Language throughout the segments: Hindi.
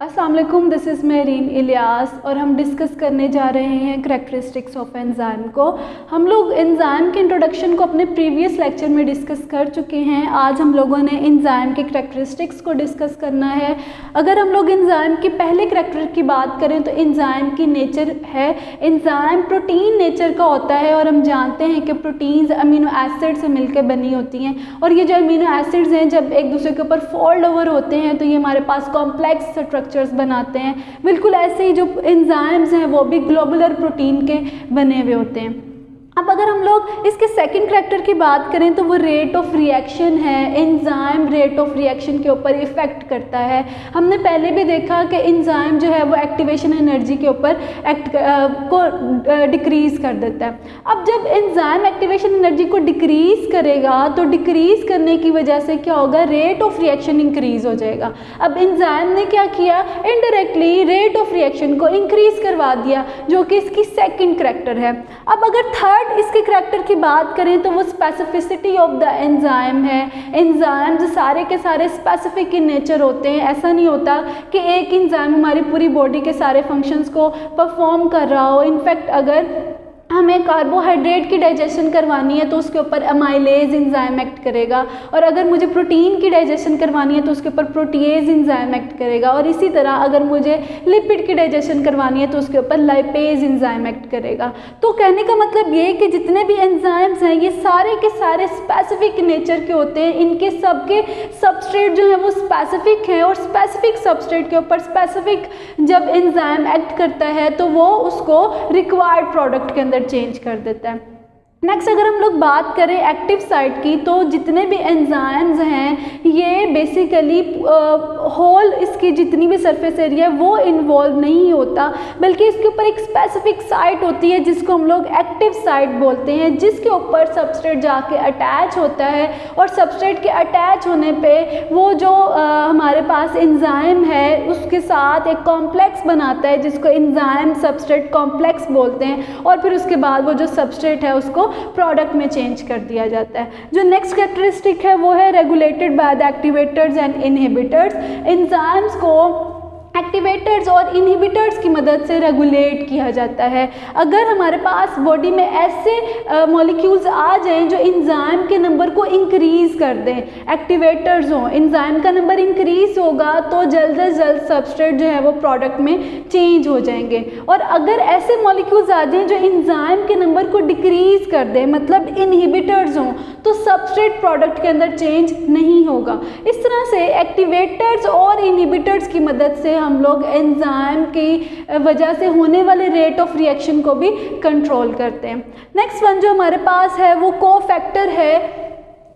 अस्सलाम वालेकुम, दिस इज़ मेरीन इलियास और हम डिस्कस करने जा रहे हैं करैक्टरिस्टिक्स ऑफ एंजाइम को। हम लोग एंजाइम के इंट्रोडक्शन को अपने प्रीवियस लेक्चर में डिस्कस कर चुके हैं। आज हम लोगों ने एंजाइम के करैक्टरिस्टिक्स को डिस्कस करना है। अगर हम लोग एंजाइम के पहले करैक्टर की बात करें तो एंजाइम की नेचर है, एंजाइम प्रोटीन नेचर का होता है और हम जानते हैं कि प्रोटीन्स अमीनो एसिड से मिलकर बनी होती हैं और ये जो अमीनो एसिड्स हैं जब एक दूसरे के ऊपर फोल्ड ओवर होते हैं तो ये हमारे पास कॉम्प्लेक्स स्ट्रक्चर्स बनाते हैं। बिल्कुल ऐसे ही जो एंजाइम्स हैं वो भी ग्लोबुलर प्रोटीन के बने हुए होते हैं। अब अगर हम लोग इसके सेकंड करैक्टर की बात करें तो वो रेट ऑफ रिएक्शन है। एंजाइम रेट ऑफ रिएक्शन के ऊपर इफ़ेक्ट करता है। हमने पहले भी देखा कि एंजाइम जो है वो एक्टिवेशन एनर्जी के ऊपर को डिक्रीज़ कर देता है। अब जब एंजाइम एक्टिवेशन एनर्जी को डिक्रीज़ करेगा तो डिक्रीज़ करने की वजह से क्या होगा, रेट ऑफ रिएक्शन इंक्रीज़ हो जाएगा। अब एंजाइम ने क्या किया, इनडायरेक्टली रेट ऑफ रिएक्शन को इंक्रीज़ करवा दिया, जो कि इसकी सेकंड करैक्टर है। अब अगर थर्ड इसके करैक्टर की बात करें तो वो स्पेसिफिसिटी ऑफ द एंजाइम है। एंजाइम्स सारे के सारे स्पेसिफिक इन नेचर होते हैं। ऐसा नहीं होता कि एक एंजाइम हमारी पूरी बॉडी के सारे फंक्शंस को परफॉर्म कर रहा हो। इनफैक्ट अगर हमें कार्बोहाइड्रेट की डाइजेशन करवानी है तो उसके ऊपर अमाइलेज एंजाइम एक्ट करेगा, और अगर मुझे प्रोटीन की डाइजेशन करवानी है तो उसके ऊपर प्रोटीएज एंजाइम एक्ट करेगा, और इसी तरह अगर मुझे लिपिड की डाइजेशन करवानी है तो उसके ऊपर लाइपेज एंजाइम एक्ट करेगा। तो कहने का मतलब ये है कि जितने भी एंजाइम्स हैं ये सारे के सारे स्पेसिफिक नेचर के होते हैं। इनके सबके सबस्ट्रेट जो है वो स्पेसिफिक है और स्पेसिफिक सबस्ट्रेट के ऊपर स्पेसिफिक जब एंजाइम एक्ट करता है तो वो उसको रिक्वायर्ड प्रोडक्ट के अंदर चेंज कर देता है। नेक्स्ट अगर हम लोग बात करें एक्टिव साइट की तो जितने भी एंजाइम्स हैं ये बेसिकली होल इसकी जितनी भी सरफेस एरिया है वो इन्वॉल्व नहीं होता, बल्कि इसके ऊपर एक स्पेसिफिक साइट होती है जिसको हम लोग एक्टिव साइट बोलते हैं, जिसके ऊपर सबस्ट्रेट जाके अटैच होता है और सबस्ट्रेट के अटैच होने पे वो जो हमारे पास एंजाइम है उसके साथ एक कॉम्प्लेक्स बनाता है जिसको एंजाइम सबस्ट्रेट कॉम्प्लेक्स बोलते हैं, और फिर उसके बाद वो जो सबस्ट्रेट है उसको प्रोडक्ट में चेंज कर दिया जाता है। जो नेक्स्ट कैरेक्टरिस्टिक है वो है regulated by the activators and inhibitors. Enzymes को एक्टिवेटर्स और इनहिबिटर्स की मदद से रेगुलेट किया जाता है। अगर हमारे पास बॉडी में ऐसे मॉलिक्यूल्स आ जाएं जो एंजाइम के नंबर को इंक्रीज़ कर दें, एक्टिवेटर्स हों, एंजाइम का नंबर इंक्रीज़ होगा तो जल्द से जल्द सबस्ट्रेट जो है वो प्रोडक्ट में चेंज हो जाएंगे। और अगर ऐसे मॉलिक्यूल्स आ जाएं जो एंजाइम के नंबर को डिक्रीज़ कर दें, मतलब इनहिबिटर्स हों, तो सबस्ट्रेट प्रोडक्ट के अंदर चेंज नहीं होगा। इस तरह से एक्टिवेटर्स और इनहिबिटर्स की मदद से हम लोग एंजाइम की वजह से होने वाले रेट ऑफ रिएक्शन को भी कंट्रोल करते हैं। नेक्स्ट वन जो हमारे पास है वो कोफैक्टर है।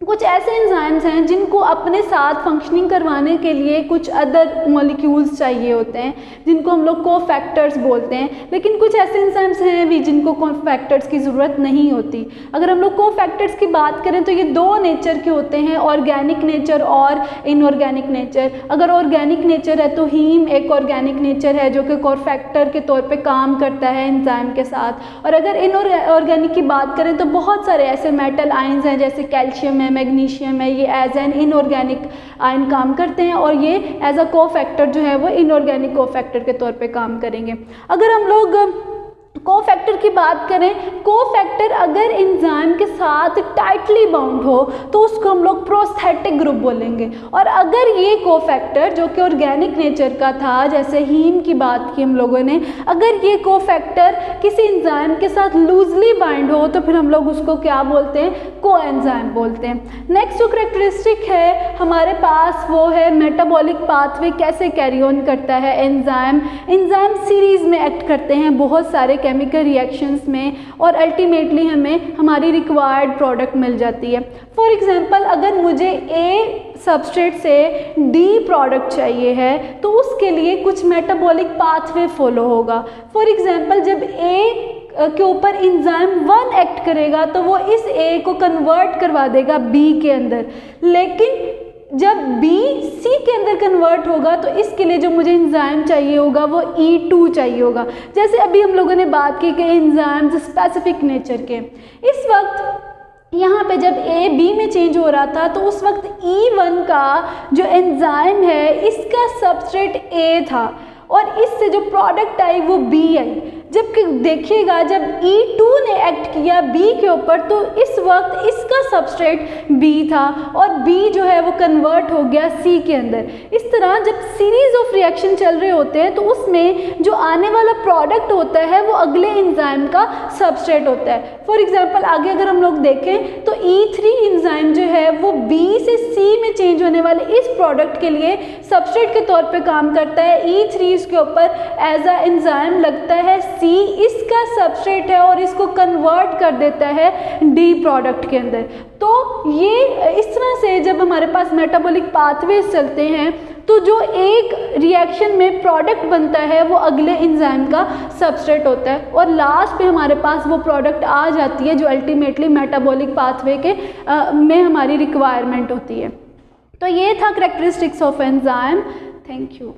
कुछ ऐसे एंजाइम्स हैं जिनको अपने साथ फंक्शनिंग करवाने के लिए कुछ अदर मॉलिक्यूल्स चाहिए होते हैं जिनको हम लोग कोफैक्टर्स बोलते हैं, लेकिन कुछ ऐसे एंजाइम्स हैं भी जिनको कोफैक्टर्स की ज़रूरत नहीं होती। अगर हम लोग कोफैक्टर्स की बात करें तो ये दो नेचर के होते हैं, ऑर्गेनिक नेचर और इनऑर्गेनिक नेचर। अगर ऑर्गेनिक नेचर है तो हीम एक ऑर्गेनिक नेचर है जो कि कोफैक्टर के तौर पे काम करता है एंजाइम के साथ। और अगर इनऑर्गेनिक की बात करें तो बहुत सारे ऐसे मेटल आयंस हैं जैसे कैल्शियम है, मैग्नीशियम है, ये एज एन इनऑर्गेनिक आयन काम करते हैं और ये एज अ कोफैक्टर जो है वो इनऑर्गेनिक कोफैक्टर के तौर पे काम करेंगे। अगर हम लोग कोफैक्टर की बात करें, कोफैक्टर अगर एंजाइम के साथ टाइटली बाउंड हो तो उसको हम लोग प्रोस्थेटिक ग्रुप बोलेंगे, और अगर ये कोफैक्टर जो कि ऑर्गेनिक नेचर का था, जैसे हीम की बात की हम लोगों ने, अगर ये कोफैक्टर किसी एंजाइम के साथ लूजली बाइंड हो तो फिर हम लोग उसको क्या बोलते हैं, कोएंजाइम बोलते हैं। नेक्स्ट जो कैरेक्टरिस्टिक है हमारे पास वो है मेटाबॉलिक पाथवे कैसे कैरी ऑन करता है एंजाइम। एंजाइम सीरीज़ में एक्ट करते हैं बहुत सारे केमिकल रिएक्शंस में और अल्टीमेटली हमें हमारी रिक्वायर्ड प्रोडक्ट मिल जाती है। फॉर एग्जांपल अगर मुझे ए सबस्ट्रेट से डी प्रोडक्ट चाहिए है तो उसके लिए कुछ मेटाबॉलिक पाथवे फॉलो होगा। फॉर एग्जांपल जब ए के ऊपर एंजाइम 1 एक्ट करेगा तो वो इस ए को कन्वर्ट करवा देगा बी के अंदर, लेकिन जब बी सी के अंदर कन्वर्ट होगा तो इसके लिए जो मुझे एंजाइम चाहिए होगा वो E2 चाहिए होगा। जैसे अभी हम लोगों ने बात की कि एंजाइम्स स्पेसिफिक नेचर के, इस वक्त यहाँ पे जब ए बी में चेंज हो रहा था तो उस वक्त E1 का जो एंजाइम है इसका सबस्ट्रेट ए था और इससे जो प्रोडक्ट आई वो बी आई। जबकि देखिएगा जब E2 ने एक्ट किया बी के ऊपर तो इस वक्त इसका सबस्ट्रेट बी था और बी जो है वो कन्वर्ट हो गया सी के अंदर। इस तरह जब सीरीज ऑफ रिएक्शन चल रहे होते हैं तो उसमें जो आने वाला प्रोडक्ट होता है वो अगले एंजाइम का सबस्ट्रेट होता है। फॉर एग्जांपल आगे अगर हम लोग देखें तो E3 एंजाइम जो है वो बी से सी में चेंज होने वाले इस प्रोडक्ट के लिए सबस्ट्रेट के तौर पे काम करता है। E3 इसके ऊपर एज अ एंजाइम लगता है, सी इसका सबस्ट्रेट है और इसको कन्वर्ट कर देता है डी प्रोडक्ट के अंदर। तो ये इस तरह से जब हमारे पास मेटाबॉलिक पाथवेज चलते हैं तो जो एक रिएक्शन में प्रोडक्ट बनता है वो अगले एंजाइम का सबस्ट्रेट होता है और लास्ट पे हमारे पास वो प्रोडक्ट आ जाती है जो अल्टीमेटली मेटाबॉलिक पाथवे के में हमारी रिक्वायरमेंट होती है। तो ये था characteristics of enzyme. Thank you.